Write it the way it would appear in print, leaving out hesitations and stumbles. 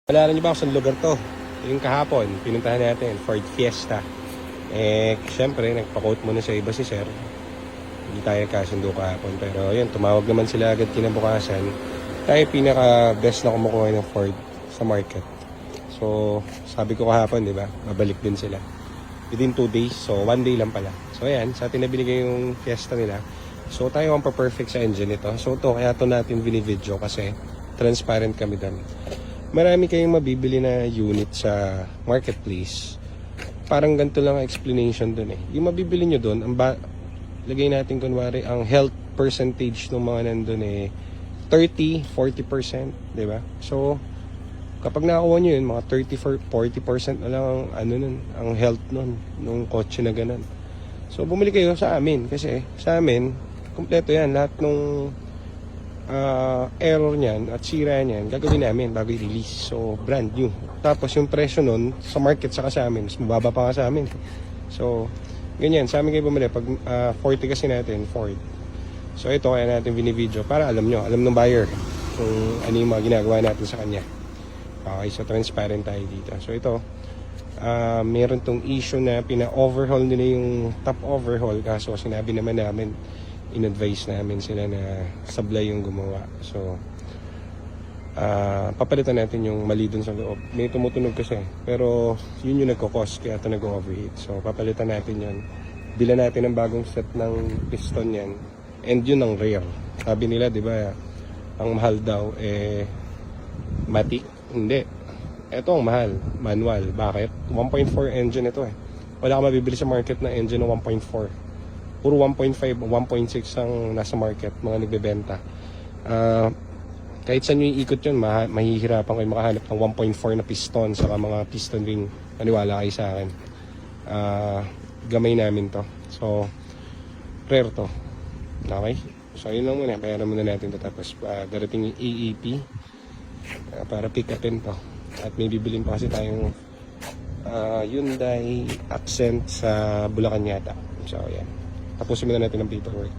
Alala niyo ba kung saan lugar to? Yung kahapon, pinuntahan natin, Ford Fiesta. Siyempre, nagpa-quote muna sa iba si Sir. Hindi tayo kasundo kahapon. Pero yun, tumawag naman sila agad kinabukasan. Tayo pinaka-best na kumukuha ng Ford sa market. So, sabi ko kahapon, di ba? Babalik din sila. Within 2 days. So, 1 day lang pala. So, ayan. Sa atin na binigay yung Fiesta nila. So, tayo ang perfect sa engine ito. So, kaya to natin binivideo kasi transparent kami doon. Marami kayong mabibili na unit sa marketplace. Parang ganito lang ang explanation doon eh. Yung mabibili nyo doon, lagay natin kunwari, ang health percentage ng mga nandun eh 30-40%, di ba? So, kapag nakakuha nyo yun, mga 30-40% na lang ang, ang health nun, nung kotse na ganun. So, bumili kayo sa amin kasi sa amin, kumpleto yan. Lahat nung error niyan at sira niyan, gagawin namin bago i-release. So, brand new. Tapos, yung presyo nun sa market saka sa amin, mas mababa pa nga sa amin. So, ganyan. Sa amin kayo bumili. Pag 40 kasi natin, Ford. So, ito kaya natin binivideo para alam nyo, alam ng buyer kung ano yung mga ginagawa natin sa kanya. Okay, so transparent tayo dito. So, ito, meron tong issue na pina-overhaul nila yung top overhaul. Kaso, sinabi naman namin, in-advise namin sila na sablay yung gumawa. So, papalitan natin yung mali dun sa loob. May tumutunog kasi. Pero, yun yung nagkakos kaya ito nag-overheat. So, papalitan natin yun. Bila natin ang bagong set ng piston yan. And yun ang rear. Sabi nila, di ba, ang mahal daw, matic. Hindi. Ito ang mahal. Manual. Bakit? 1.4 engine ito eh. Wala ka mabibili sa market na engine ng 1.4. Puro 1.5 o 1.6 ang nasa market, mga nagbebenta. Kahit saan nyo ikot yun, mahihirapan kayo makahanap ng 1.4 na piston sa mga piston ring. Maniwala kayo sa akin. Gamay namin to. So, rare to. Okay? So, yun lang muna. Bayaran muna natin to. Tapos, darating yung AAP para pick upin to. At may bibilin pa kasi tayong Hyundai Accent sa Bulacan yata. So, yan. Tapusin muna natin ang paperwork.